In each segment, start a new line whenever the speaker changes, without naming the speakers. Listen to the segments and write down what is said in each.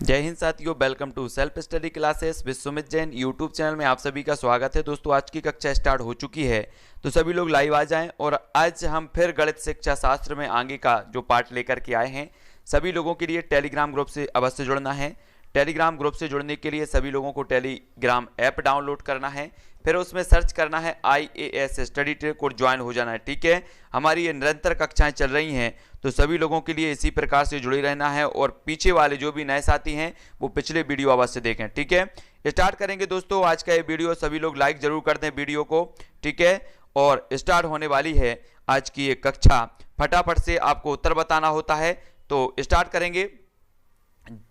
जय हिंद साथियों, welcome to self study classes with Sumit Jain YouTube channel में आप सभी का स्वागत है। दोस्तों, आज की कक्षा स्टार्ट हो चुकी है, तो सभी लोग लाइव आ जाएं। और आज हम फिर गणित शिक्षा शास्त्र में आगे का जो पार्ट लेकर के आए हैं, सभी लोगों के लिए टेलीग्राम ग्रुप से अवश्य जुड़ना है। टेलीग्राम ग्रुप से जुड़ने के लिए सभी लोगों को टेलीग्राम ऐप डाउनलोड करना है, फिर उसमें सर्च करना है IAS स्टडी ट्रैक और ज्वाइन हो जाना है। ठीक है, हमारी ये निरंतर कक्षाएं चल रही हैं, तो सभी लोगों के लिए इसी प्रकार से जुड़े रहना है। और पीछे वाले जो भी नए साथी हैं वो पिछले वीडियो अवश्य देखें। ठीक है, स्टार्ट करेंगे दोस्तों आज का ये वीडियो। सभी लोग लाइक जरूर कर दें वीडियो को। ठीक है, और स्टार्ट होने वाली है आज की ये कक्षा। फटाफट से आपको उत्तर बताना होता है, तो स्टार्ट करेंगे।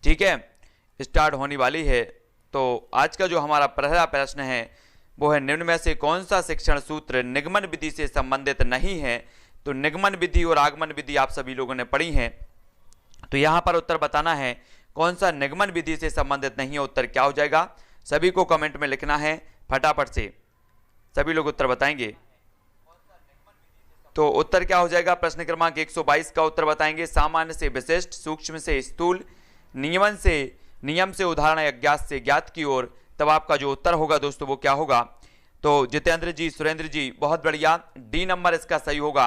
ठीक है, स्टार्ट होने वाली है। तो आज का जो हमारा पहला प्रश्न है वो है, निम्न में से कौन सा शिक्षण सूत्र निगमन विधि से संबंधित नहीं है। तो निगमन विधि और आगमन विधि आप सभी लोगों ने पढ़ी है, तो यहां पर उत्तर बताना है कौन सा निगमन विधि से संबंधित नहीं है। उत्तर क्या हो जाएगा, सभी को कमेंट में लिखना है फटाफट से, सभी लोग उत्तर बताएंगे। तो उत्तर क्या हो जाएगा, प्रश्न क्रमांक 122 का उत्तर बताएंगे, सामान्य से विशिष्ट, सूक्ष्म से स्थूल, नियम से उदाहरण, अज्ञात से ज्ञात की ओर। तब आपका जो उत्तर होगा दोस्तों वो क्या होगा। तो जितेंद्र जी, सुरेंद्र जी, बहुत बढ़िया, डी नंबर इसका सही होगा,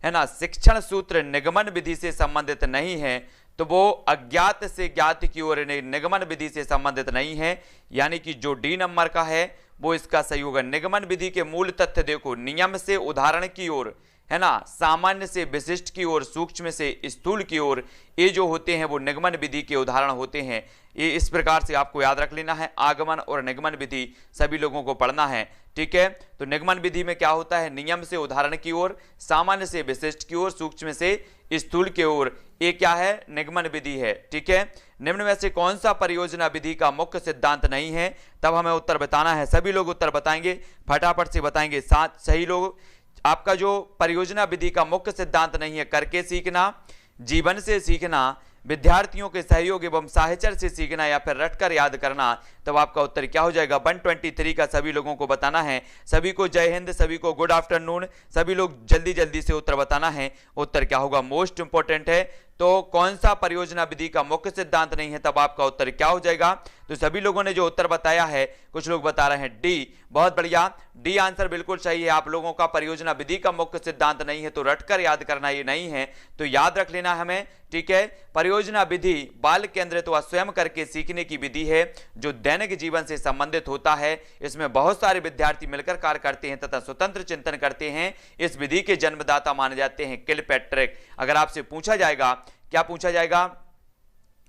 है ना। शिक्षण सूत्र निगमन विधि से संबंधित नहीं है, तो वो अज्ञात से ज्ञात की ओर, निगमन विधि से संबंधित नहीं है, यानी कि जो डी नंबर का है वो इसका सही होगा। निगमन विधि के मूल तथ्य देखो, नियम से उदाहरण की ओर, है ना, सामान्य से विशिष्ट की ओर, सूक्ष्म से स्थूल की ओर, ये जो होते हैं वो निगमन विधि के उदाहरण होते हैं। ये इस प्रकार से आपको याद रख लेना है। आगमन और निगमन विधि सभी लोगों को पढ़ना है। ठीक है, तो निगमन विधि में क्या होता है, नियम से उदाहरण की ओर, सामान्य से विशिष्ट की ओर, सूक्ष्म से स्थूल की ओर, ये क्या है, निगमन विधि है। ठीक है, निम्न में से कौन सा परियोजना विधि का मुख्य सिद्धांत नहीं है। तब हमें उत्तर बताना है, सभी लोग उत्तर बताएंगे, फटाफट से बताएंगे। साथ सही लोग, आपका जो परियोजना विधि का मुख्य सिद्धांत नहीं है, करके सीखना, जीवन से सीखना, विद्यार्थियों के सहयोग एवं साहचर्य से सीखना, या फिर रटकर याद करना। तब आपका उत्तर क्या हो जाएगा, 123 का सभी लोगों को बताना है। सभी को जय हिंद, सभी को गुड आफ्टरनून, सभी लोग जल्दी जल्दी से उत्तर बताना है। उत्तर क्या होगा, मोस्ट इंपोर्टेंट है। तो कौन सा परियोजना विधि का मुख्य सिद्धांत नहीं है, तब आपका उत्तर क्या हो जाएगा। तो सभी लोगों ने जो उत्तर बताया है, कुछ लोग बता रहे हैं डी, बहुत बढ़िया, डी आंसर बिल्कुल सही है। आप लोगों का परियोजना विधि का मुख्य सिद्धांत नहीं है, तो रटकर याद करना ये नहीं है, तो याद रख लेना हमें। ठीक है, परियोजना विधि बाल केंद्रित व स्वयं करके सीखने की विधि है, जो दैनिक जीवन से संबंधित होता है। इसमें बहुत सारे विद्यार्थी मिलकर कार्य करते हैं तथा स्वतंत्र चिंतन करते हैं। इस विधि के जन्मदाता माने जाते हैं किलपैट्रिक। अगर आपसे पूछा जाएगा, क्या पूछा जाएगा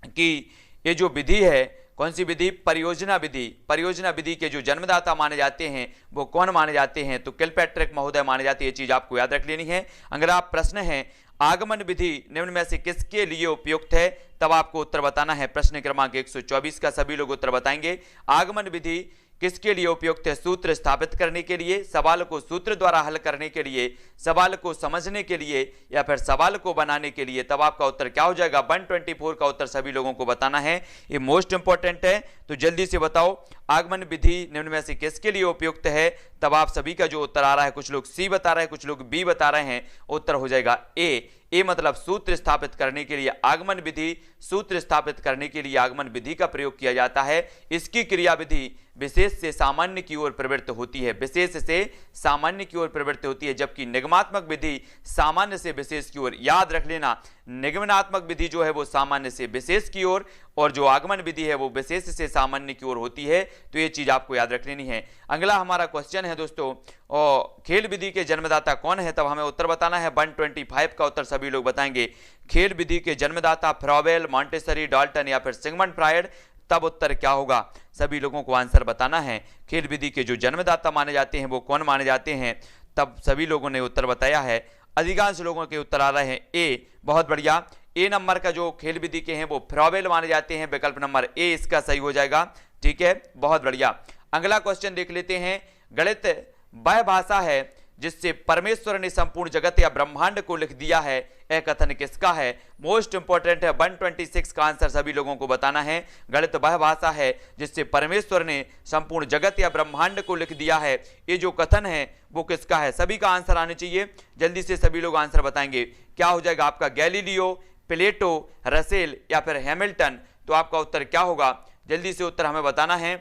कि ये जो विधि है, कौन सी विधि, परियोजना विधि, परियोजना विधि के जो जन्मदाता माने जाते हैं वो कौन माने जाते हैं, तो किलपैट्रिक महोदय माने जाते हैं। ये चीज आपको याद रख लेनी है। अगला प्रश्न है, आगमन विधि निम्न में से किसके लिए उपयुक्त है। तब आपको उत्तर बताना है। प्रश्न क्रमांक 124 का सभी लोग उत्तर बताएंगे। आगमन विधि किसके लिए उपयुक्त है, सूत्र स्थापित करने के लिए, सवाल को सूत्र द्वारा हल करने के लिए, सवाल को समझने के लिए, या फिर सवाल को बनाने के लिए। तब आपका उत्तर क्या हो जाएगा, 124 का उत्तर सभी लोगों को बताना है। ये मोस्ट इंपॉर्टेंट है, तो जल्दी से बताओ आगमन विधि निम्न में से किसके लिए उपयुक्त है। तब आप सभी का जो उत्तर आ रहा है, कुछ लोग सी बता रहे हैं, कुछ लोग बी बता रहे हैं, उत्तर हो जाएगा ए मतलब सूत्र स्थापित करने के लिए। आगमन विधि सूत्र स्थापित करने के लिए आगमन विधि का प्रयोग किया जाता है। इसकी क्रिया विधि विशेष से सामान्य की ओर प्रवृत्त होती है, विशेष से सामान्य की ओर प्रवृत्त होती है, जबकि निगमात्मक विधि सामान्य से विशेष की ओर। याद रख लेना, निगमनात्मक विधि जो है वो सामान्य से विशेष की ओर, और जो आगमन विधि है वो विशेष से सामान्य की ओर होती है। तो ये चीज आपको याद रख लेनी है। अगला हमारा क्वेश्चन है दोस्तों, और खेल विधि के जन्मदाता कौन है। तब हमें उत्तर बताना है। 125 का उत्तर सभी लोग बताएंगे। खेल विधि के जन्मदाता फ्रॉबेल, मॉन्टेसरी, डाल्टन, या फिर सिगमंड फ्रायड। तब उत्तर क्या होगा, सभी लोगों को आंसर बताना है। खेल विधि के जो जन्मदाता माने जाते हैं वो कौन माने जाते हैं। तब सभी लोगों ने उत्तर बताया है। अधिकांश लोगों के उत्तर आ रहे हैं ए, बहुत बढ़िया। ए नंबर का जो खेल विधि के हैं वो फ्रॉबेल माने जाते हैं, विकल्प नंबर ए इसका सही हो जाएगा। ठीक है, बहुत बढ़िया। अगला क्वेश्चन देख लेते हैं। गणित वह भाषा है जिससे परमेश्वर ने संपूर्ण जगत या ब्रह्मांड को लिख दिया है, यह कथन किसका है। मोस्ट इंपोर्टेंट है, 126 का आंसर सभी लोगों को बताना है। गणित वह भाषा है जिससे परमेश्वर ने संपूर्ण जगत या ब्रह्मांड को लिख दिया है, ये जो कथन है वो किसका है। सभी का आंसर आने चाहिए, जल्दी से सभी लोग आंसर बताएंगे। क्या हो जाएगा आपका, गैलीलियो, प्लेटो, रसेल या फिर हैमिल्टन। तो आपका उत्तर क्या होगा, जल्दी से उत्तर हमें बताना है।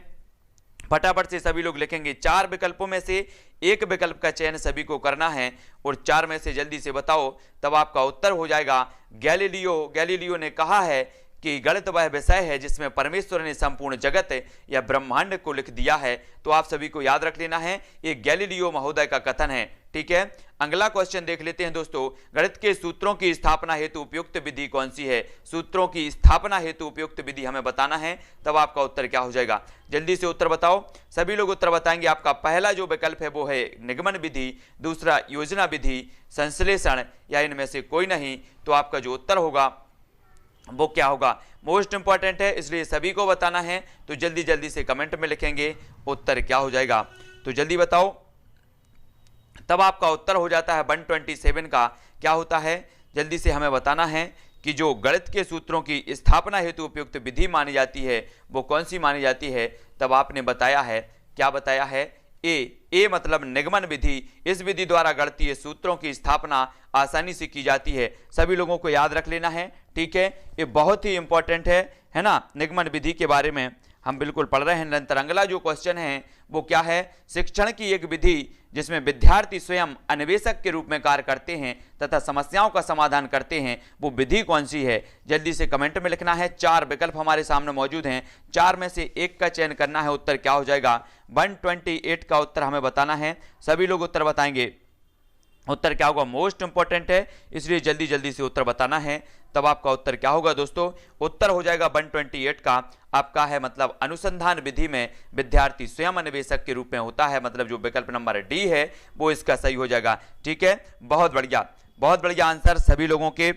फटाफट से सभी लोग लिखेंगे। 4 विकल्पों में से एक विकल्प का चयन सभी को करना है और 4 में से जल्दी से बताओ, तब आपका उत्तर हो जाएगा गैलीलियो ने कहा है कि गणित वह विषय है जिसमें परमेश्वर ने संपूर्ण जगत या ब्रह्मांड को लिख दिया है। तो आप सभी को याद रख लेना है, ये गैलीलियो महोदय का कथन है। ठीक है, अगला क्वेश्चन देख लेते हैं दोस्तों। गणित के सूत्रों की स्थापना हेतु उपयुक्त विधि कौन सी है? सूत्रों की स्थापना हेतु उपयुक्त विधि हमें बताना है, तब आपका उत्तर क्या हो जाएगा, जल्दी से उत्तर बताओ। सभी लोग उत्तर बताएंगे। आपका पहला जो विकल्प है वो है निगमन विधि, दूसरा योजना विधि, संश्लेषण या इनमें से कोई नहीं। तो आपका जो उत्तर होगा वो क्या होगा, मोस्ट इंपॉर्टेंट है, इसलिए सभी को बताना है। तो जल्दी जल्दी से कमेंट में लिखेंगे उत्तर क्या हो जाएगा, तो जल्दी बताओ। तब आपका उत्तर हो जाता है 127 का क्या होता है, जल्दी से हमें बताना है कि जो गणित के सूत्रों की स्थापना हेतु उपयुक्त विधि मानी जाती है वो कौन सी मानी जाती है। तब आपने बताया है, क्या बताया है, ए मतलब निगमन विधि। इस विधि द्वारा गणितीय सूत्रों की स्थापना आसानी से की जाती है। सभी लोगों को याद रख लेना है। ठीक है, ये बहुत ही इंपॉर्टेंट है ना। निगमन विधि के बारे में हम बिल्कुल पढ़ रहे हैं निरंतर। अगला जो क्वेश्चन है वो क्या है, शिक्षण की एक विधि जिसमें विद्यार्थी स्वयं अन्वेषक के रूप में कार्य करते हैं तथा समस्याओं का समाधान करते हैं, वो विधि कौन सी है, जल्दी से कमेंट में लिखना है। 4 विकल्प हमारे सामने मौजूद हैं, 4 में से एक का चयन करना है। उत्तर क्या हो जाएगा, 128 का उत्तर हमें बताना है। सभी लोग उत्तर बताएंगे, उत्तर क्या होगा, मोस्ट इंपॉर्टेंट है, इसलिए जल्दी जल्दी से उत्तर बताना है। तब आपका उत्तर क्या होगा दोस्तों, उत्तर हो जाएगा 128 का आपका है मतलब अनुसंधान विधि में विद्यार्थी स्वयं अन्वेषक के रूप में होता है, मतलब जो विकल्प नंबर डी है वो इसका सही हो जाएगा। ठीक है, बहुत बढ़िया आंसर सभी लोगों के,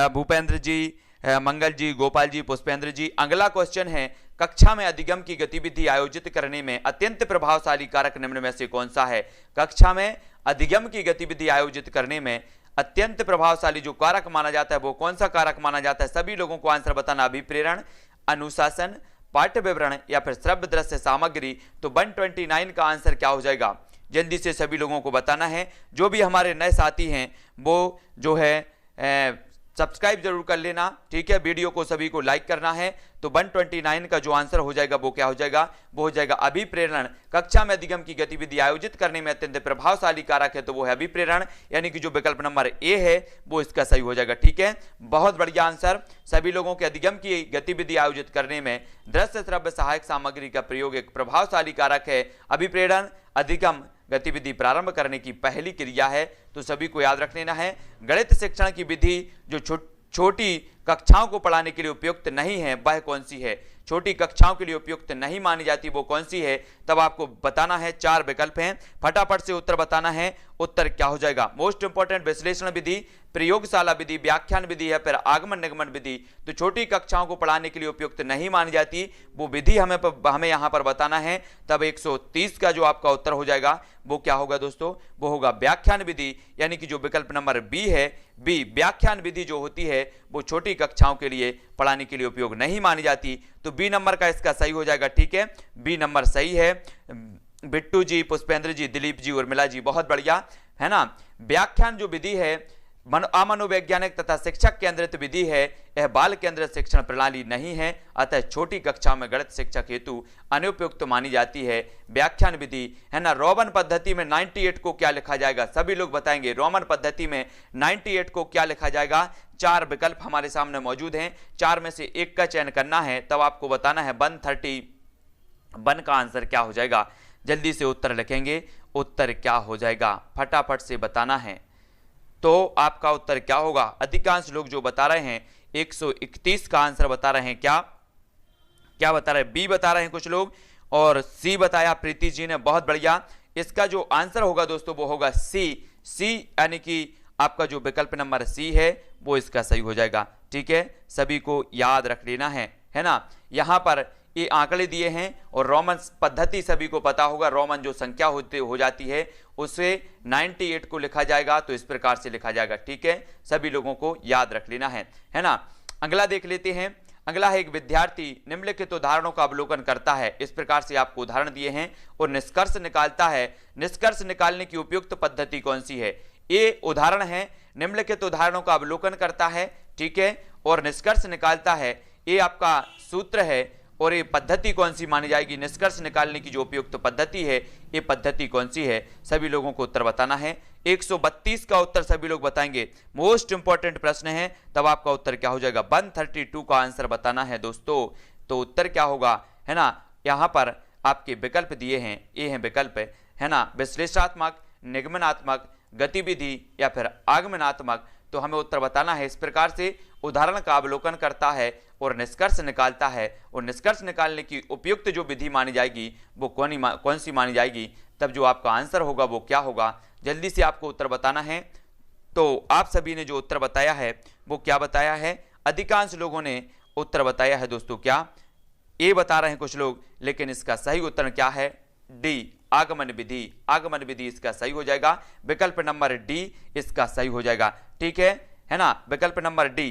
भूपेंद्र जी, मंगल जी, गोपाल जी, पुष्पेंद्र जी। अगला क्वेश्चन है, कक्षा में अधिगम की गतिविधि आयोजित करने में अत्यंत प्रभावशाली कारक निम्न में से कौन सा है। कक्षा में अधिगम की गतिविधि आयोजित करने में अत्यंत प्रभावशाली जो कारक माना जाता है वो कौन सा कारक माना जाता है, सभी लोगों को आंसर बताना। अभिप्रेरण, अनुशासन, पाठ्य विवरण या फिर श्रव्य दृश्य सामग्री। तो 129 का आंसर क्या हो जाएगा, जल्दी से सभी लोगों को बताना है। जो भी हमारे नए साथी हैं वो जो है सब्सक्राइब जरूर कर लेना। ठीक है, वीडियो को सभी को लाइक करना है। तो 129 का जो आंसर हो जाएगा वो क्या हो जाएगा, वो हो जाएगा अभिप्रेरण। कक्षा में अधिगम की गतिविधि आयोजित करने में अत्यंत प्रभावशाली कारक है तो वो है अभिप्रेरण, यानी कि जो विकल्प नंबर ए है वो इसका सही हो जाएगा। ठीक है, बहुत बढ़िया आंसर सभी लोगों के। अधिगम की गतिविधि आयोजित करने में दृश्य श्रव्य सहायक सामग्री का प्रयोग एक प्रभावशाली कारक है। अभिप्रेरण अधिगम गतिविधि प्रारंभ करने की पहली क्रिया है, तो सभी को याद रख लेना है। गणित शिक्षण की विधि जो छोटी कक्षाओं को पढ़ाने के लिए उपयुक्त नहीं है वह कौन सी है, छोटी कक्षाओं के लिए उपयुक्त नहीं मानी जाती वो कौन सी है, तब आपको बताना है। 4 विकल्प हैं, फटाफट से उत्तर बताना है। उत्तर क्या हो जाएगा, मोस्ट इंपॉर्टेंट, विश्लेषण विधि, प्रयोगशाला विधि, व्याख्यान विधि है, फिर आगमन निगमन विधि। तो छोटी कक्षाओं को पढ़ाने के लिए उपयुक्त नहीं मानी जाती वो विधि हमें यहाँ पर बताना है। तब 130 का जो आपका उत्तर हो जाएगा वो क्या होगा दोस्तों, वो होगा व्याख्यान विधि, यानी कि जो विकल्प नंबर बी है, बी व्याख्यान विधि जो होती है वो छोटी कक्षाओं के लिए पढ़ाने के लिए उपयोग नहीं मानी जाती। तो बी नंबर का इसका सही हो जाएगा। ठीक है, बी नंबर सही है। बिट्टू जी, पुष्पेंद्र जी, दिलीप जी, उर्मिला जी, बहुत बढ़िया है ना। व्याख्यान जो विधि है अमनोवैज्ञानिक तथा शिक्षक केंद्रित विधि है, यह बाल केंद्रित शिक्षण प्रणाली नहीं है, अतः छोटी कक्षा में गणित शिक्षक हेतु अनुपयुक्त मानी जाती है व्याख्यान विधि, है ना। रोमन पद्धति में 98 को क्या लिखा जाएगा, सभी लोग बताएंगे। रोमन पद्धति में 98 को क्या लिखा जाएगा। 4 विकल्प हमारे सामने मौजूद हैं, 4 में से एक का चयन करना है। तब आपको बताना है 131 का आंसर क्या हो जाएगा, जल्दी से उत्तर लिखेंगे। उत्तर क्या हो जाएगा फटाफट से बताना है। तो आपका उत्तर क्या होगा, अधिकांश लोग जो बता रहे हैं 131 का आंसर बता रहे हैं। क्या बता रहे हैं, बी बता रहे हैं कुछ लोग, और सी बताया प्रीति जी ने, बहुत बढ़िया। इसका जो आंसर होगा दोस्तों वो होगा सी, यानी कि आपका जो विकल्प नंबर सी है वो इसका सही हो जाएगा। ठीक है, सभी को याद रख लेना है ना। यहां पर ये आंकड़े दिए हैं और रोमन पद्धति सभी को पता होगा, रोमन जो संख्या हो जाती है उसे 98 को लिखा जाएगा, तो इस प्रकार से लिखा जाएगा। ठीक है, सभी लोगों को याद रख लेना है ना। अगला देख लेते हैं। अगला है, एक विद्यार्थी निम्नलिखित उदाहरणों का अवलोकन करता है, इस प्रकार से आपको उदाहरण दिए हैं और निष्कर्ष निकालता है। निष्कर्ष निकालने की उपयुक्त पद्धति कौन सी है। ये उदाहरण है, निम्नलिखित उदाहरणों का अवलोकन करता है, ठीक है, और निष्कर्ष निकालता है। ये आपका सूत्र है और ये पद्धति कौन सी मानी जाएगी, निष्कर्ष निकालने की जो उपयुक्त पद्धति है ये पद्धति कौन सी है, सभी लोगों को उत्तर बताना है। 132 का उत्तर सभी लोग बताएंगे, मोस्ट इंपॉर्टेंट प्रश्न है। तब आपका उत्तर क्या हो जाएगा, 132 का आंसर बताना है दोस्तों। तो उत्तर क्या होगा, है ना, यहाँ पर आपके विकल्प दिए हैं, ये हैं विकल्प, है ना, विश्लेषणात्मक, निगमनात्मक, गतिविधि या फिर आगमनात्मक। तो हमें उत्तर बताना है। इस प्रकार से उदाहरण का अवलोकन करता है और निष्कर्ष निकालता है, और निष्कर्ष निकालने की उपयुक्त जो विधि मानी जाएगी वो कौन सी मानी जाएगी, तब जो आपका आंसर होगा वो क्या होगा, जल्दी से आपको उत्तर बताना है। तो आप सभी ने जो उत्तर बताया है वो क्या बताया है, अधिकांश लोगों ने उत्तर बताया है दोस्तों, क्या ए बता रहे हैं कुछ लोग, लेकिन इसका सही उत्तर क्या है, डी, आगमन विधि। आगमन विधि इसका सही हो जाएगा, विकल्प नंबर डी इसका सही हो जाएगा। ठीक है ना, विकल्प नंबर डी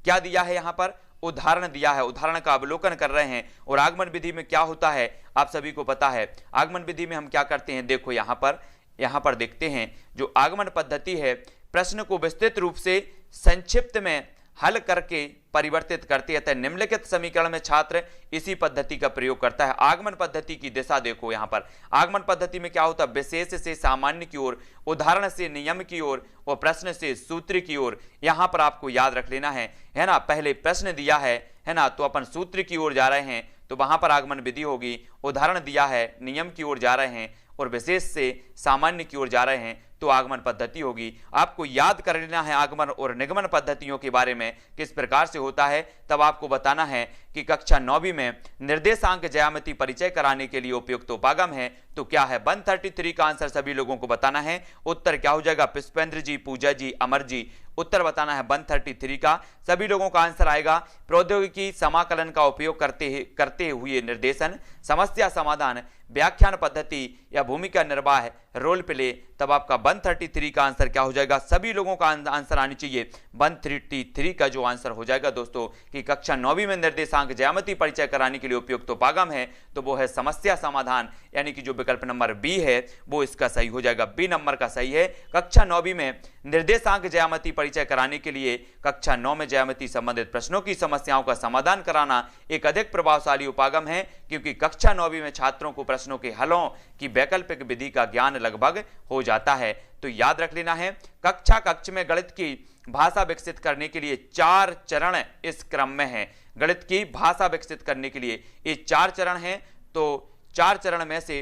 क्या दिया है, यहां पर उदाहरण दिया है, उदाहरण का अवलोकन कर रहे हैं। और आगमन विधि में क्या होता है आप सभी को पता है, आगमन विधि में हम क्या करते हैं, देखो यहां पर देखते हैं, जो आगमन पद्धति है प्रश्न को विस्तृत रूप से संक्षिप्त में हल करके परिवर्तित करती है। निम्नलिखित समीकरण में छात्र इसी पद्धति का प्रयोग करता है। आगमन पद्धति की दिशा देखो, यहां पर आगमन पद्धति में क्या होता है, विशेष से सामान्य की ओर, उदाहरण से नियम की ओर और प्रश्न से सूत्र की ओर। यहां पर आपको याद रख लेना है ना, पहले प्रश्न दिया है ना, तो अपन सूत्र की ओर जा रहे हैं तो वहां पर आगमन विधि होगी, उदाहरण दिया है नियम की ओर जा रहे हैं और विशेष से सामान्य की ओर जा रहे हैं तो आगमन पद्धति होगी। आपको याद कर लेना है आगमन और निगमन पद्धतियों के बारे में किस प्रकार से होता है। तब आपको बताना है कि कक्षा 9वीं में निर्देशांक ज्यामिति परिचय कराने के लिए उपयुक्त उपागम है तो क्या है, 133 का आंसर सभी लोगों को बताना है। उत्तर क्या हो जाएगा, पुष्पेंद्र जी, पूजा जी, अमर जी, उत्तर बताना है 133 का। सभी लोगों का आंसर आएगा प्रौद्योगिकी समाकलन का उपयोग करते हुए निर्देशन, समस्या समाधान, व्याख्यान पद्धति या भूमिका निर्वाह, रोल प्ले। तब आपका 133 का आंसर क्या हो जाएगा, सभी लोगों का आंसर आनी चाहिए 133 का जो आंसर हो जाएगा दोस्तों कि कक्षा 9वीं में निर्देशांक ज्यामिति परिचय कराने के लिए उपयुक्त उपागम है तो वो है समस्या समाधान, यानी कि जो विकल्प नंबर बी है वो इसका सही हो जाएगा, बी नंबर का सही है। कक्षा 9वीं में निर्देशांक ज्यामिति परिचय कराने के लिए कक्षा 9 में ज्यामिति संबंधित प्रश्नों की समस्याओं का समाधान कराना एक अधिक प्रभावशाली उपागम है, क्योंकि कक्षा 9वीं में छात्रों को प्रश्नों के हलों की वैकल्पिक विधि का ज्ञान लगभग हो जाता है। तो याद रख लेना है, कक्ष में गणित की भाषा विकसित करने के लिए 4 चरण इस क्रम में है। गणित की भाषा विकसित करने के लिए ये 4 चरण हैं, तो 4 चरण में से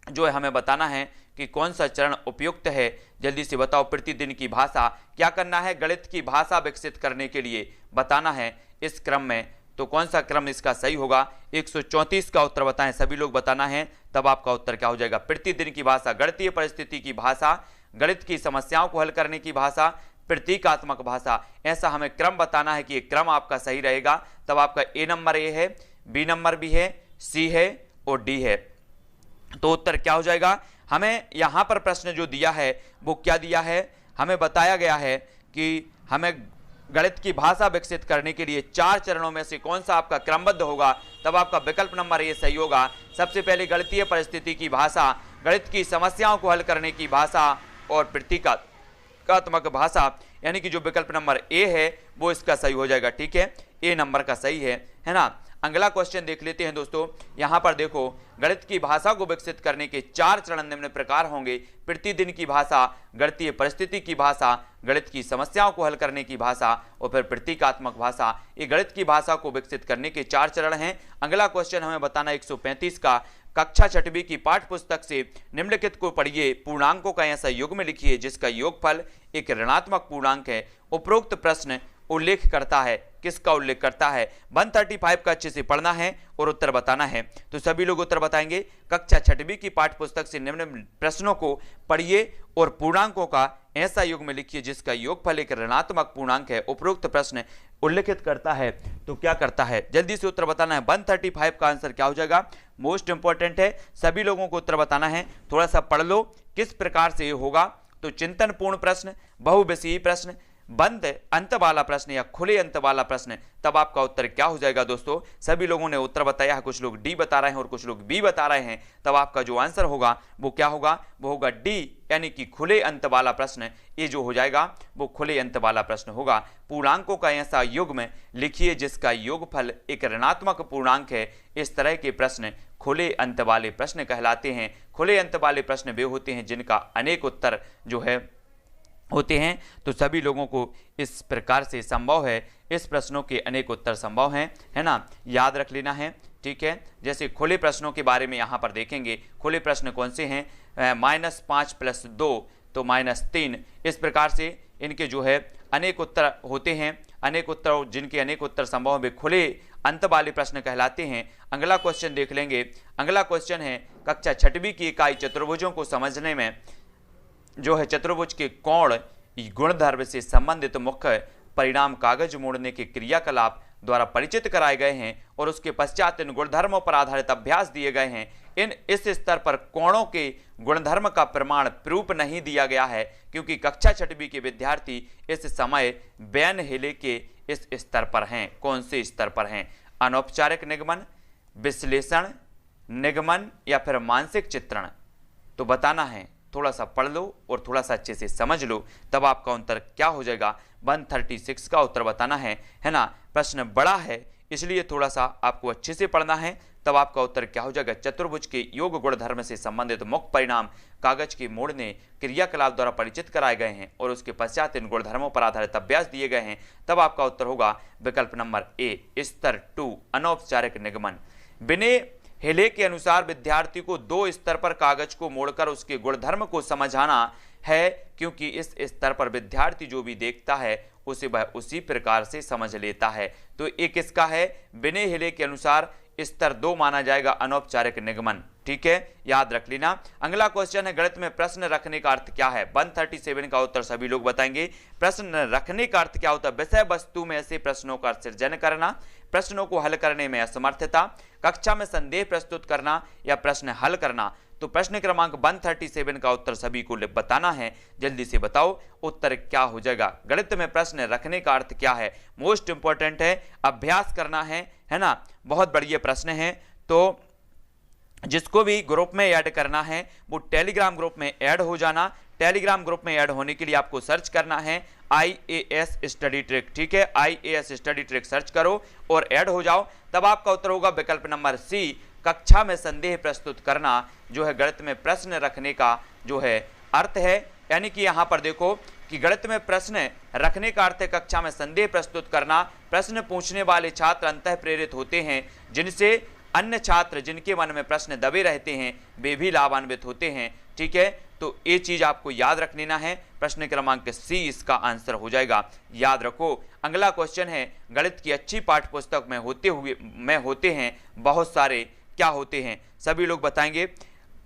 जो है हमें बताना है कि कौन सा चरण उपयुक्त है। जल्दी से बताओ, प्रतिदिन की भाषा क्या करना है, गणित की भाषा विकसित करने के लिए बताना है इस क्रम में, तो कौन सा क्रम इसका सही होगा। 134 का उत्तर बताएं, सभी लोग बताना है। तब आपका उत्तर क्या हो जाएगा, प्रतिदिन की भाषा, गणितीय परिस्थिति की भाषा, गणित की समस्याओं को हल करने की भाषा, प्रतीकात्मक भाषा। ऐसा हमें क्रम बताना है कि ये क्रम आपका सही रहेगा। तब आपका ए नंबर ए है, बी नंबर बी है, सी है और डी है। तो उत्तर क्या हो जाएगा, हमें यहां पर प्रश्न जो दिया है वो क्या दिया है, हमें बताया गया है कि हमें गणित की भाषा विकसित करने के लिए 4 चरणों में से कौन सा आपका क्रमबद्ध होगा। तब आपका विकल्प नंबर ए सही होगा। सबसे पहले गणितीय परिस्थिति की भाषा, गणित की समस्याओं को हल करने की भाषा और प्रतीकात्मक भाषा, यानी कि जो विकल्प नंबर ए है वो इसका सही हो जाएगा। ठीक है, ए नंबर का सही है ना। अगला क्वेश्चन देख लेते हैं दोस्तों। यहां पर देखो, गणित की भाषा को विकसित करने के 4 चरण निम्न प्रकार होंगे, प्रतिदिन की भाषा, गणितीय परिस्थिति की भाषा, गणित की समस्याओं को हल करने की भाषा और फिर प्रतीकात्मक भाषा। ये गणित की भाषा को विकसित करने के 4 चरण हैं। अगला क्वेश्चन हमें बताना 135 का, कक्षा 6वीं की पाठ्य पुस्तक से निम्नलिखित को पढ़िए, पूर्णांकों का ऐसा युग्म लिखिए जिसका योगफल एक ऋणात्मक पूर्णांक है। उपरोक्त प्रश्न उल्लेख करता है, किसका उल्लेख करता है। 135 का अच्छे से पढ़ना है और उत्तर बताना है। तो सभी लोग उत्तर बताएंगे, कक्षा 6वीं की पाठ्य पुस्तक से निम्न प्रश्नों को पढ़िए और पूर्णांकों का ऐसा युग्म लिखिए जिसका योगफल एक ऋणात्मक पूर्णांक है। उपरोक्त प्रश्न उल्लेखित करता है तो क्या करता है, जल्दी से उत्तर बताना है। 135 का आंसर क्या हो जाएगा, मोस्ट इंपॉर्टेंट है, सभी लोगों को उत्तर बताना है। थोड़ा सा पढ़ लो किस प्रकार से ये होगा। तो चिंतनपूर्ण प्रश्न, बहुविषयी प्रश्न, बंद अंत वाला प्रश्न या खुले अंत वाला प्रश्न, तब आपका उत्तर क्या हो जाएगा दोस्तों। सभी लोगों ने उत्तर बताया है, कुछ लोग डी बता रहे हैं और कुछ लोग बी बता रहे हैं। तब आपका जो आंसर होगा वो क्या होगा, वो होगा डी, यानी कि खुले अंत वाला प्रश्न। ये जो हो जाएगा वो खुले अंत वाला प्रश्न होगा। पूर्णांकों का ऐसा युग्म लिखिए जिसका योगफल एक ऋणात्मक पूर्णांक है। इस तरह के प्रश्न खुले अंत वाले प्रश्न कहलाते हैं। खुले अंत वाले प्रश्न वे होते हैं जिनका अनेक उत्तर जो है होते हैं। तो सभी लोगों को इस प्रकार से संभव है, इस प्रश्नों के अनेक उत्तर संभव हैं, है ना, याद रख लेना है। ठीक है, जैसे खुले प्रश्नों के बारे में यहाँ पर देखेंगे। खुले प्रश्न कौन से हैं, -5 + 2 तो -3। इस प्रकार से इनके जो है अनेक उत्तर होते हैं। अनेक उत्तर, जिनके अनेक उत्तर संभव हैं वे खुले अंत वाले प्रश्न कहलाते हैं। अगला क्वेश्चन देख लेंगे। अगला क्वेश्चन है कक्षा 6वीं की इकाई चतुर्भुजों को समझने में जो है चतुर्भुज के कोण गुणधर्म से संबंधित मुख्य परिणाम कागज मोड़ने के क्रियाकलाप द्वारा परिचित कराए गए हैं और उसके पश्चात इन गुणधर्मों पर आधारित अभ्यास दिए गए हैं। इस स्तर पर कोणों के गुणधर्म का प्रमाण प्रूफ नहीं दिया गया है क्योंकि कक्षा 6वीं के विद्यार्थी इस समय बैन हेले के इस स्तर पर हैं। कौन से स्तर पर हैं, अनौपचारिक निगमन, विश्लेषण निगमन या फिर मानसिक चित्रण। तो बताना है, थोड़ा सा पढ़ लो और थोड़ा सा अच्छे से समझ लो, तब आपका उत्तर क्या हो जाएगा। 136 का उत्तर बताना है ना। प्रश्न बड़ा है इसलिए थोड़ा सा आपको अच्छे से पढ़ना है, तब आपका उत्तर क्या हो जाएगा। चतुर्भुज के योग गुणधर्म से संबंधित मुख्य परिणाम कागज के मोड़ने क्रियाकलाप द्वारा परिचित कराए गए हैं और उसके पश्चात इन गुणधर्मों पर आधारित अभ्यास दिए गए हैं। तब आपका उत्तर होगा विकल्प नंबर ए, स्तर 2 अनौपचारिक निगमन। विनय हेले के अनुसार विद्यार्थी को 2 स्तर पर कागज को मोड़कर उसके गुणधर्म को समझाना है क्योंकि इस स्तर पर विद्यार्थी जो भी देखता है उसे वह उसी प्रकार से समझ लेता है। तो एक किसका है, विनय हेले के अनुसार स्तर 2 माना जाएगा अनौपचारिक निगमन। ठीक है, याद रख लेना। अगला क्वेश्चन है गणित में प्रश्न रखने का अर्थ क्या है। 137 का उत्तर सभी लोग बताएंगे। प्रश्न रखने का अर्थ क्या होता है, विषय वस्तु में ऐसे प्रश्नों का सृजन करना, प्रश्नों को हल करने में असमर्थता, कक्षा में संदेह प्रस्तुत करना या प्रश्न हल करना। तो प्रश्न क्रमांक 137 का उत्तर सभी को बताना है। जल्दी से बताओ उत्तर क्या हो जाएगा। गणित में प्रश्न रखने का अर्थ क्या है, मोस्ट इंपॉर्टेंट है, अभ्यास करना है ना। बहुत बढ़िया प्रश्न है। तो जिसको भी ग्रुप में ऐड करना है वो टेलीग्राम ग्रुप में ऐड हो जाना। टेलीग्राम ग्रुप में ऐड होने के लिए आपको सर्च करना है IAS स्टडी ट्रिक। ठीक है, IAS स्टडी ट्रिक सर्च करो और ऐड हो जाओ। तब आपका उत्तर होगा विकल्प नंबर सी, कक्षा में संदेह प्रस्तुत करना जो है गणित में प्रश्न रखने का जो है अर्थ है। यानी कि यहाँ पर देखो कि गणित में प्रश्न रखने का अर्थ है कक्षा में संदेह प्रस्तुत करना। प्रश्न पूछने वाले छात्र अंतः प्रेरित होते हैं जिनसे अन्य छात्र जिनके मन में प्रश्न दबे रहते हैं वे भी लाभान्वित होते हैं। ठीक है, तो ये चीज आपको याद रख लेना है। प्रश्न क्रमांक सी इसका आंसर हो जाएगा, याद रखो। अगला क्वेश्चन है गणित की अच्छी पाठ्य पुस्तक में होते हैं बहुत सारे क्या होते हैं, सभी लोग बताएंगे।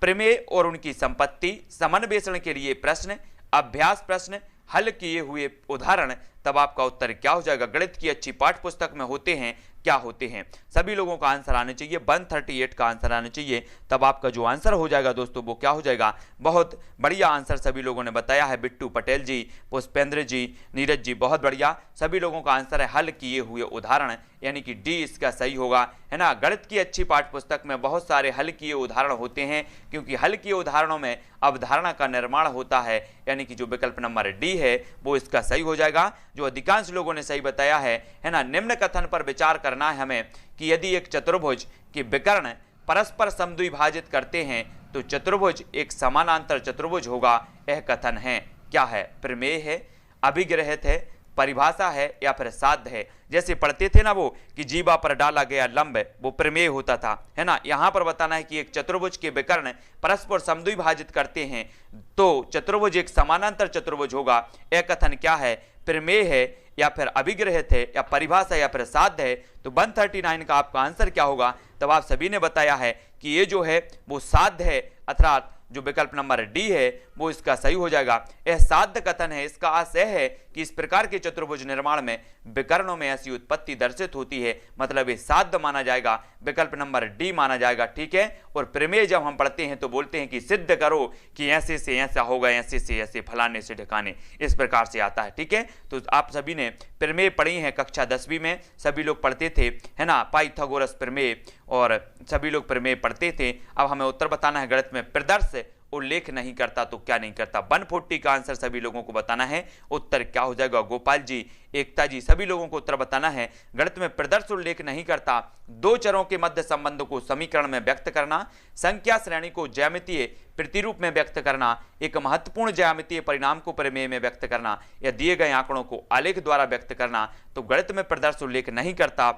प्रमेय और उनकी संपत्ति, समन्वेषण के लिए प्रश्न, अभ्यास प्रश्न, हल किए हुए उदाहरण। तब आपका उत्तर क्या हो जाएगा। गणित की अच्छी पाठ्य पुस्तक में होते हैं क्या होते हैं, सभी लोगों का आंसर आने चाहिए। 138 का आंसर आने चाहिए। तब आपका जो आंसर हो जाएगा दोस्तों वो क्या हो जाएगा। बहुत बढ़िया आंसर सभी लोगों ने बताया है। बिट्टू पटेल जी, पुष्पेंद्र जी, नीरज जी, बहुत बढ़िया। सभी लोगों का आंसर है हल किए हुए उदाहरण, यानी कि डी इसका सही होगा, है ना। गणित की अच्छी पाठ्य पुस्तक में बहुत सारे हल किए उदाहरण होते हैं क्योंकि हल किए उदाहरणों में अवधारणा का निर्माण होता है, यानी कि जो विकल्प नंबर डी है वो इसका सही हो जाएगा। जो अधिकांश लोगों ने सही बताया है ना। निम्न कथन पर विचार करना है हमें कि यदि एक चतुर्भुज के विकर्ण परस्पर समद्विभाजित करते हैं तो चतुर्भुज एक समानांतर चतुर्भुज होगा। यह कथन है क्या है, प्रमेय है, अभिग्रहित है, परिभाषा है या फिर साध्य है। जैसे पढ़ते थे ना वो कि जीवा पर डाला गया लंब, वो प्रमेय होता था, है ना। यहां पर बताना है कि एक चतुर्भुज के विकर्ण परस्पर समद्विभाजित करते हैं तो चतुर्भुज एक समानांतर चतुर्भुज होगा। यह कथन क्या है, प्रमेय है या फिर अभिग्रहित है या परिभाषा या फिर साध्य है। तो 139 का आपका आंसर क्या होगा। तब आप सभी ने बताया है कि ये जो है वो साध्य है, अर्थात जो विकल्प नंबर डी है वो इसका सही हो जाएगा। यह साध्य कथन है, इसका अर्थ यह है कि इस प्रकार के चतुर्भुज निर्माण में विकर्णों में ऐसी उत्पत्ति दर्शित होती है, मतलब ये साध्य माना जाएगा, विकल्प नंबर डी माना जाएगा। ठीक है, और प्रमेय जब हम पढ़ते हैं तो बोलते हैं कि सिद्ध करो कि ऐसे से ऐसा होगा, ऐसे से ऐसे, फलाने से ढकाने, इस प्रकार से आता है। ठीक है, तो आप सभी ने प्रमेय पढ़ी है कक्षा 10वीं में, सभी लोग पढ़ते थे, है ना, पाइथागोरस प्रमेय, और सभी लोग प्रमेय पढ़ते थे। अब हमें उत्तर बताना है, गणित में प्रदर्श उल्लेख नहीं करता तो क्या नहीं करता। 140 का आंसर सभी लोगों को बताना है। उत्तर क्या हो जाएगा? गोपाल जी, एकता जी, सभी लोगों को उत्तर बताना है। गणित में प्रदर्श उल्लेख नहीं करता, दो चरों के मध्य संबंध को समीकरण में व्यक्त करना, संख्या श्रेणी को ज्यामितीय प्रतिरूप में व्यक्त करना, एक महत्वपूर्ण ज्यामितीय परिणाम को प्रमेय में व्यक्त करना, या दिए गए आंकड़ों को आलेख द्वारा व्यक्त करना। तो गणित में प्रदर्श उल्लेख नहीं करता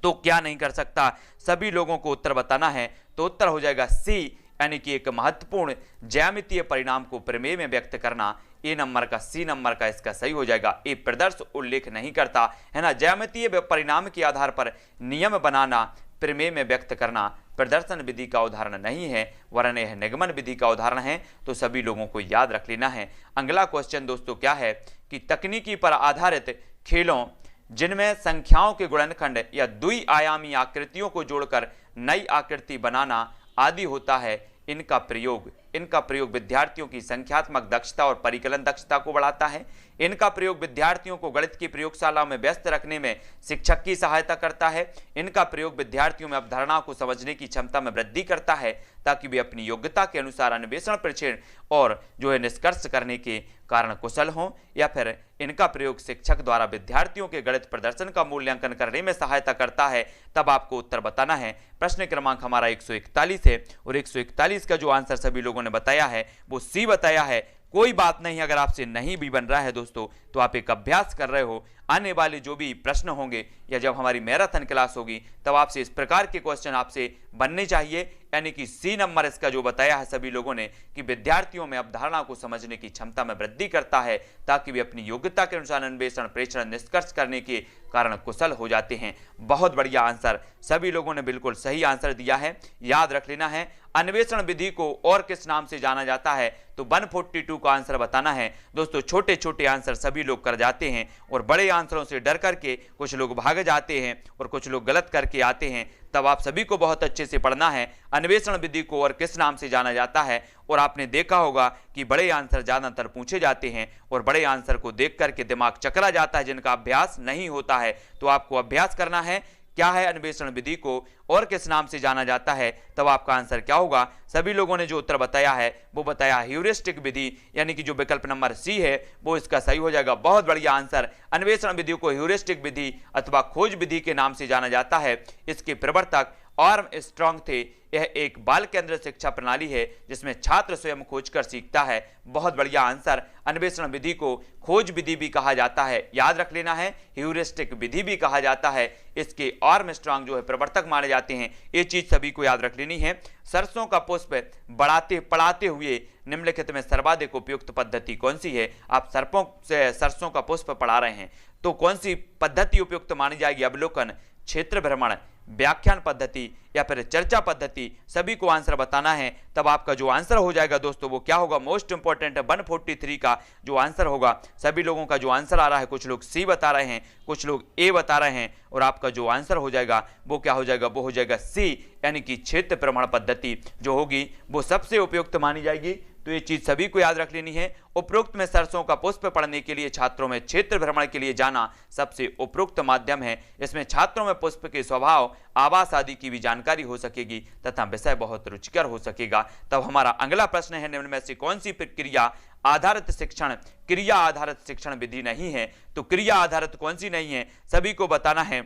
तो क्या नहीं कर सकता, सभी लोगों को उत्तर बताना है। तो उत्तर हो जाएगा सी, यानी कि एक महत्वपूर्ण ज्यामितीय परिणाम को प्रमेय में व्यक्त करना। ए नंबर का, सी नंबर का इसका सही हो जाएगा। ए प्रदर्श उल्लेख नहीं करता, है ना, ज्यामितीय परिणाम के आधार पर नियम बनाना, प्रमेय में व्यक्त करना प्रदर्शन विधि का उदाहरण नहीं है, वरन यह निगमन विधि का उदाहरण है। तो सभी लोगों को याद रख लेना है। अगला क्वेश्चन दोस्तों क्या है कि तकनीकी पर आधारित खेलों जिनमें संख्याओं के गुणनखंड या द्वि-आयामी आकृतियों को जोड़कर नई आकृति बनाना आदि होता है, इनका प्रयोग विद्यार्थियों की संख्यात्मक दक्षता और परिकलन दक्षता को बढ़ाता है। इनका प्रयोग विद्यार्थियों को गणित की प्रयोगशाला में व्यस्त रखने में शिक्षक की सहायता करता है। इनका प्रयोग विद्यार्थियों में अवधारणाओं को समझने की क्षमता में वृद्धि करता है, ताकि वे अपनी योग्यता के अनुसार अन्वेषण, परीक्षण और जो है निष्कर्ष करने के कारण कुशल हों। या फिर इनका प्रयोग शिक्षक द्वारा विद्यार्थियों के गणित प्रदर्शन का मूल्यांकन करने में सहायता करता है। तब आपको उत्तर बताना है। प्रश्न क्रमांक हमारा 141 है, और 141 का जो आंसर सभी लोगों ने बताया है वो सी बताया है। कोई बात नहीं, अगर आपसे नहीं भी बन रहा है दोस्तों तो आप एक अभ्यास कर रहे हो। आने वाले जो भी प्रश्न होंगे या जब हमारी मैराथन क्लास होगी तब आपसे इस प्रकार के क्वेश्चन आपसे बनने चाहिए। यानी कि सी नंबर इसका जो बताया है सभी लोगों ने कि विद्यार्थियों में अवधारणा को समझने की क्षमता में वृद्धि करता है, ताकि वे अपनी योग्यता के अनुसार अन्वेषण, प्रेक्षण, निष्कर्ष करने के कारण कुशल हो जाते हैं। बहुत बढ़िया आंसर, सभी लोगों ने बिल्कुल सही आंसर दिया है। याद रख लेना है, अन्वेषण विधि को और किस नाम से जाना जाता है? तो 142 का आंसर बताना है। दोस्तों छोटे छोटे आंसर सभी लोग कर जाते हैं, और बड़े आंसरों से डर करके कुछ लोग भाग जाते हैं और कुछ लोग गलत करके आते हैं। तब आप सभी को बहुत अच्छे से पढ़ना है, अन्वेषण विधि को और किस नाम से जाना जाता है। और आपने देखा होगा कि बड़े आंसर ज्यादातर पूछे जाते हैं, और बड़े आंसर को देख करके दिमाग चकरा जाता है जिनका अभ्यास नहीं होता है। तो आपको अभ्यास करना है, क्या है अन्वेषण विधि को और किस नाम से जाना जाता है, तब आपका आंसर क्या होगा। सभी लोगों ने जो उत्तर बताया है वो बताया ह्यूरिस्टिक विधि, यानी कि जो विकल्प नंबर सी है वो इसका सही हो जाएगा। बहुत बढ़िया आंसर, अन्वेषण विधि को ह्यूरिस्टिक विधि अथवा खोज विधि के नाम से जाना जाता है। इसके प्रवर्तक आर्मस्ट्रांग थे। यह एक बाल केंद्रित शिक्षा प्रणाली है जिसमें छात्र स्वयं खोजकर सीखता है। बहुत बढ़िया आंसर, अन्वेषण विधि को खोज विधि भी कहा जाता है, याद रख लेना है, ह्यूरिस्टिक विधि भी कहा जाता है। इसके आर्मस्ट्रांग जो है प्रवर्तक माने जाते हैं, ये चीज सभी को याद रख लेनी है। सरसों का पुष्प पढ़ाते हुए निम्नलिखित में सर्वाधिक उपयुक्त पद्धति कौन सी है? आप सरसों का पुष्प पढ़ा रहे हैं तो कौन सी पद्धति उपयुक्त मानी जाएगी? अवलोकन, क्षेत्र भ्रमण, व्याख्यान पद्धति या फिर चर्चा पद्धति? सभी को आंसर बताना है। तब आपका जो आंसर हो जाएगा दोस्तों वो क्या होगा? मोस्ट इंपॉर्टेंट है 143 का जो आंसर होगा। सभी लोगों का जो आंसर आ रहा है, कुछ लोग सी बता रहे हैं, कुछ लोग ए बता रहे हैं, और आपका जो आंसर हो जाएगा वो क्या हो जाएगा? वो हो जाएगा सी, यानी कि क्षेत्र भ्रमण पद्धति जो होगी वो सबसे उपयुक्त मानी जाएगी। तो ये चीज सभी को याद रख लेनी है। उपरोक्त में सरसों का पुष्प पढ़ने के लिए छात्रों में क्षेत्र भ्रमण के लिए जाना सबसे उपयुक्त माध्यम है। इसमें छात्रों में पुष्प के स्वभाव, आवास आदि की भी जानकारी हो सकेगी तथा विषय बहुत रुचिकर हो सकेगा। तब हमारा अगला प्रश्न है, निम्न में से कौन सी क्रिया आधारित शिक्षण क्रिया आधारित शिक्षण विधि नहीं है? तो क्रिया आधारित कौन सी नहीं है सभी को बताना है।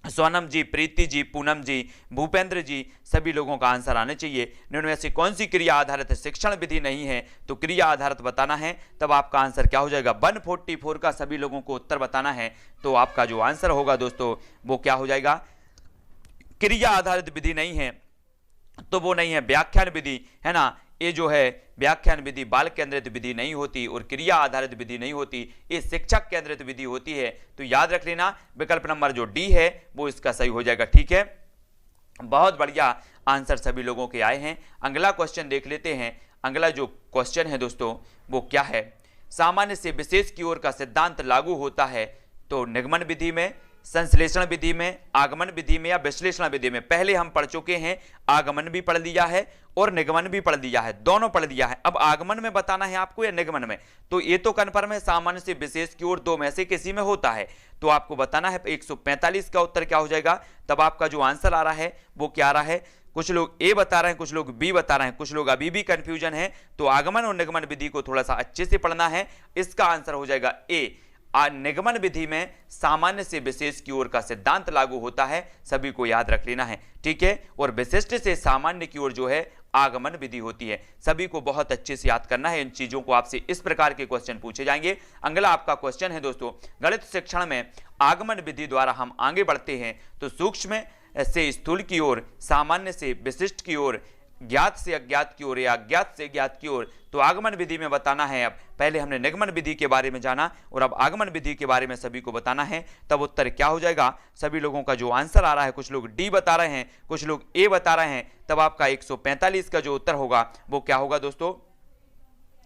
सोनम जी, प्रीति जी, पूनम जी, भूपेंद्र जी, सभी लोगों का आंसर आने चाहिए। निम्न में से कौन सी क्रिया आधारित शिक्षण विधि नहीं है? तो क्रिया आधारित बताना है। तब आपका आंसर क्या हो जाएगा? 144 का सभी लोगों को उत्तर बताना है। तो आपका जो आंसर होगा दोस्तों वो क्या हो जाएगा? क्रिया आधारित विधि नहीं है तो वो नहीं है व्याख्यान विधि, है ना। ये जो है व्याख्यान विधि बाल केंद्रित विधि नहीं होती और क्रिया आधारित विधि नहीं होती, ये शिक्षक केंद्रित विधि होती है। तो याद रख लेना, विकल्प नंबर जो डी है वो इसका सही हो जाएगा। ठीक है, बहुत बढ़िया आंसर सभी लोगों के आए हैं। अगला क्वेश्चन देख लेते हैं। अगला जो क्वेश्चन है दोस्तों वो क्या है, सामान्य से विशेष की ओर का सिद्धांत लागू होता है तो निगमन विधि में, संश्लेषण विधि में, आगमन विधि में या विश्लेषण विधि में। पहले हम पढ़ चुके हैं, आगमन भी पढ़ लिया है और निगमन भी पढ़ लिया है, दोनों पढ़ लिया है। अब आगमन में बताना है आपको या निगमन में, तो ये तो कन्फर्म है सामान्य से विशेष की ओर दो में से किसी में होता है, तो आपको बताना है 145 का उत्तर क्या हो जाएगा। तब आपका जो आंसर आ रहा है वो क्या आ रहा है, कुछ लोग ए बता रहे हैं, कुछ लोग बी बता रहे हैं, कुछ लोग अभी भी कंफ्यूजन है, तो आगमन और निगमन विधि को थोड़ा सा अच्छे से पढ़ना है। इसका आंसर हो जाएगा ए। निगमन विधि में सामान्य से विशेष की ओर का सिद्धांत लागू होता है, सभी को याद रख लेना है, ठीक है। और विशिष्ट से सामान्य की ओर जो है आगमन विधि होती है, सभी को बहुत अच्छे से याद करना है। इन चीजों को आपसे इस प्रकार के क्वेश्चन पूछे जाएंगे। अगला आपका क्वेश्चन है दोस्तों, गणित शिक्षण में आगमन विधि द्वारा हम आगे बढ़ते हैं तो सूक्ष्म से स्थूल की ओर, सामान्य से विशिष्ट की ओर, ज्ञात से अज्ञात की ओर या अज्ञात से ज्ञात की ओर, तो आगमन विधि में बताना है। अब पहले हमने निगमन विधि के बारे में जाना और अब आगमन विधि के बारे में सभी को बताना है, तब उत्तर क्या हो जाएगा। सभी लोगों का जो आंसर आ रहा है, कुछ लोग डी बता रहे हैं, कुछ लोग ए बता रहे हैं, तब आपका 145 का जो उत्तर होगा वो क्या होगा दोस्तों,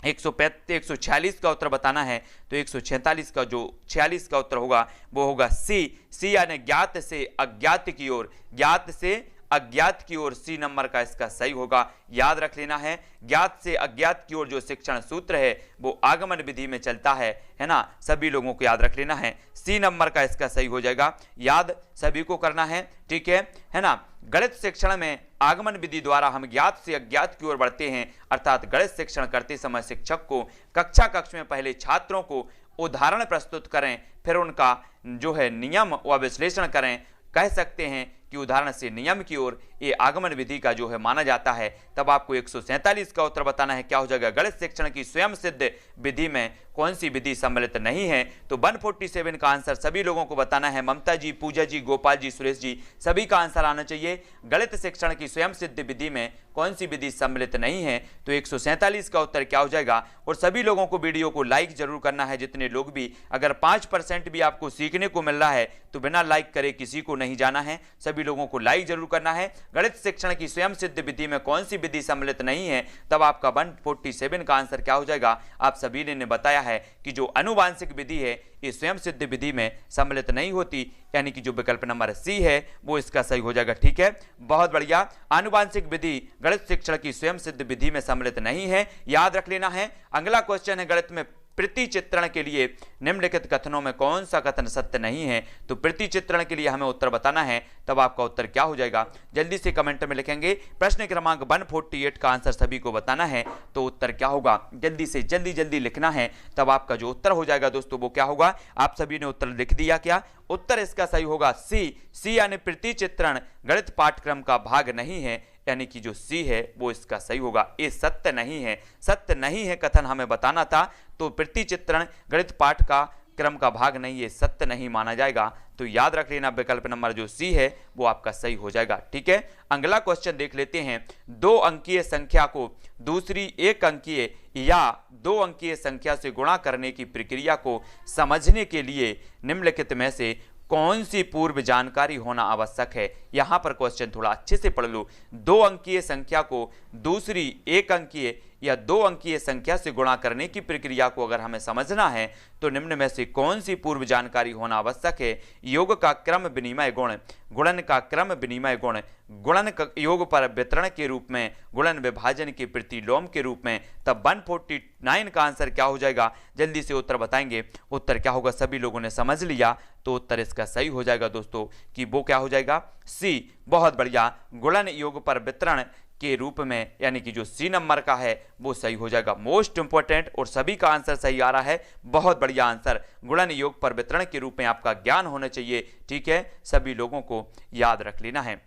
146 का उत्तर बताना है, तो 146 का जो 46 का उत्तर होगा वो होगा सी यानी ज्ञात से अज्ञात की ओर, ज्ञात से अज्ञात की ओर, सी नंबर का इसका सही होगा। याद रख लेना है, ज्ञात से अज्ञात की ओर जो शिक्षण सूत्र है वो आगमन विधि में चलता है ना, सभी लोगों को याद रख लेना है, सी नंबर का इसका सही हो जाएगा। याद सभी को करना है, ठीक है ना। गणित शिक्षण में आगमन विधि द्वारा हम ज्ञात से अज्ञात की ओर बढ़ते हैं, अर्थात गणित शिक्षण करते समय शिक्षक को कक्ष में पहले छात्रों को उदाहरण प्रस्तुत करें, फिर उनका जो है नियम व विश्लेषण करें। कह सकते हैं कि उदाहरण से नियम की ओर ये आगमन विधि का जो है माना जाता है। तब आपको 147 का उत्तर बताना है, क्या हो जाएगा। गणित शिक्षण की स्वयं सिद्ध विधि में कौन सी विधि सम्मिलित नहीं है, तो 147 का आंसर सभी लोगों को बताना है। ममता जी, पूजा जी, गोपाल जी, सुरेश जी, सभी का आंसर आना चाहिए। गणित शिक्षण की स्वयं सिद्ध विधि में कौन सी विधि सम्मिलित नहीं है, तो 147 का उत्तर क्या हो जाएगा। और सभी लोगों को वीडियो को लाइक जरूर करना है, जितने लोग भी, अगर 5% भी आपको सीखने को मिल रहा है तो बिना लाइक करे किसी को नहीं जाना है, सभी लोगों को लाइक जरूर करना है। गणित शिक्षण की स्वयं सिद्ध विधि में कौन सी विधि सम्मिलित नहीं है, तब आपका 147 का आंसर क्या हो जाएगा। आप सभी ने बताया है कि जो आनुवांशिक विधि है ये स्वयं सिद्ध विधि में सम्मिलित नहीं होती, यानी कि जो विकल्प नंबर सी है वो इसका सही हो जाएगा, ठीक है। बहुत बढ़िया, आनुवांशिक विधि गणित शिक्षण की स्वयं सिद्ध विधि में सम्मिलित नहीं है, याद रख लेना है। अगला क्वेश्चन है, गणित में प्रति चित्रण के लिए निम्नलिखित कथनों में कौन सा कथन सत्य नहीं है, तो प्रति चित्रण के लिए हमें उत्तर बताना है, तब आपका उत्तर क्या हो जाएगा। जल्दी से कमेंट में लिखेंगे। प्रश्न क्रमांक 148 का आंसर सभी को बताना है, तो उत्तर क्या होगा, जल्दी से जल्दी लिखना है, तब आपका जो उत्तर हो जाएगा दोस्तों वो क्या होगा। आप सभी ने उत्तर लिख दिया क्या, उत्तर इसका सही होगा सी यानी प्रति चित्रण गणित पाठ्यक्रम का भाग नहीं है, यानी कि जो सी है वो इसका सही होगा। ये सत्य नहीं है, सत्य नहीं है कथन हमें बताना था, तो प्रति चित्रण गणित पाठ का क्रम का भाग नहीं, ये सत्य नहीं माना जाएगा। तो याद रख लेना, विकल्प नंबर जो सी है वो आपका सही हो जाएगा, ठीक है। अगला क्वेश्चन देख लेते हैं। 2 अंकीय संख्या को दूसरी 1 अंकीय या 2 अंकीय संख्या से गुणा करने की प्रक्रिया को समझने के लिए निम्नलिखित में से कौन सी पूर्व जानकारी होना आवश्यक है। यहां पर क्वेश्चन थोड़ा अच्छे से पढ़ लो। 2 अंकीय संख्या को दूसरी 1 अंकीय या 2 अंकीय संख्या से गुणा करने की प्रक्रिया को अगर हमें समझना है तो निम्न में से कौन सी पूर्व जानकारी होना आवश्यक है। योग का क्रम विनिमय गुण, गुणन का क्रम विनिमय गुण, गुणन योग पर वितरण के रूप में, गुणन विभाजन के प्रतिलोम के रूप में। तब 149 का आंसर क्या हो जाएगा, जल्दी से उत्तर बताएंगे। उत्तर क्या होगा, सभी लोगों ने समझ लिया, तो उत्तर इसका सही हो जाएगा दोस्तों कि वो क्या हो जाएगा, सी। बहुत बढ़िया, गुणन योग पर वितरण के रूप में, यानी कि जो सी नंबर का है वो सही हो जाएगा। मोस्ट इंपोर्टेंट, और सभी का आंसर सही आ रहा है, बहुत बढ़िया आंसर। गुणन योग पर वितरण के रूप में आपका ज्ञान होना चाहिए, ठीक है, सभी लोगों को याद रख लेना है।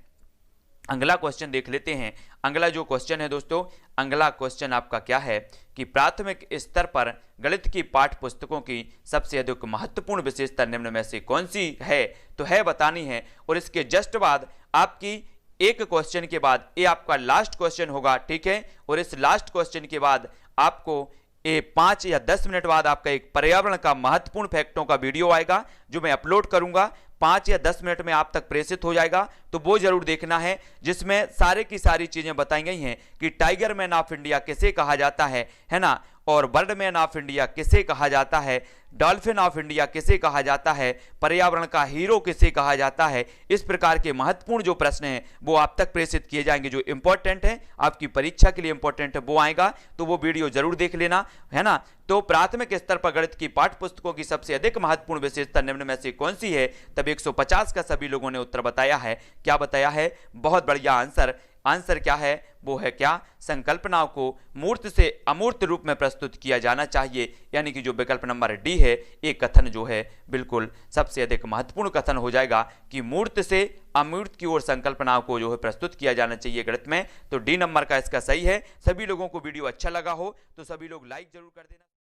अगला क्वेश्चन देख लेते हैं। अगला जो क्वेश्चन है दोस्तों, अगला क्वेश्चन आपका क्या है कि प्राथमिक स्तर पर गणित की पाठ्य पुस्तकों की सबसे अधिक महत्वपूर्ण विशेषता निम्न में से कौन सी है, तो है बतानी है। और इसके जस्ट बाद आपकी एक क्वेश्चन के बाद ये आपका लास्ट क्वेश्चन होगा, ठीक है। और इस लास्ट क्वेश्चन के बाद आपको 5 या 10 मिनट बाद आपका एक पर्यावरण का महत्वपूर्ण फैक्टों का वीडियो आएगा जो मैं अपलोड करूंगा। 5 या 10 मिनट में आप तक प्रेषित हो जाएगा, तो वो जरूर देखना है, जिसमें सारे की सारी चीजें बताई गई हैं कि टाइगर मैन ऑफ इंडिया किसे कहा जाता है ना, और बर्ड मैन ऑफ इंडिया किसे कहा जाता है, डॉल्फिन ऑफ इंडिया किसे कहा जाता है, पर्यावरण का हीरो किसे कहा जाता है। इस प्रकार के महत्वपूर्ण जो प्रश्न हैं वो आप तक प्रेषित किए जाएंगे, जो इंपॉर्टेंट है आपकी परीक्षा के लिए इंपॉर्टेंट है वो आएगा, तो वो वीडियो जरूर देख लेना, है ना। तो प्राथमिक स्तर पर गणित की पाठ्य पुस्तकों की सबसे अधिक महत्वपूर्ण विशेषता निम्न में से कौन सी है? तब 150 का सभी लोगों ने उत्तर बताया है। क्या बताया है? बहुत बढ़िया आंसर। आंसर क्या है? वो है क्या? संकल्पनाओं को मूर्त से अमूर्त रूप में प्रस्तुत किया जाना चाहिए, यानी कि जो विकल्प नंबर डी है ये कथन जो है बिल्कुल सबसे अधिक महत्वपूर्ण कथन हो जाएगा कि मूर्त से अमूर्त की ओर संकल्पनाओं को जो है प्रस्तुत किया जाना चाहिए गणित में। तो डी नंबर का इसका सही है। सभी लोगों को वीडियो अच्छा लगा हो तो सभी लोग लाइक जरूर कर देना।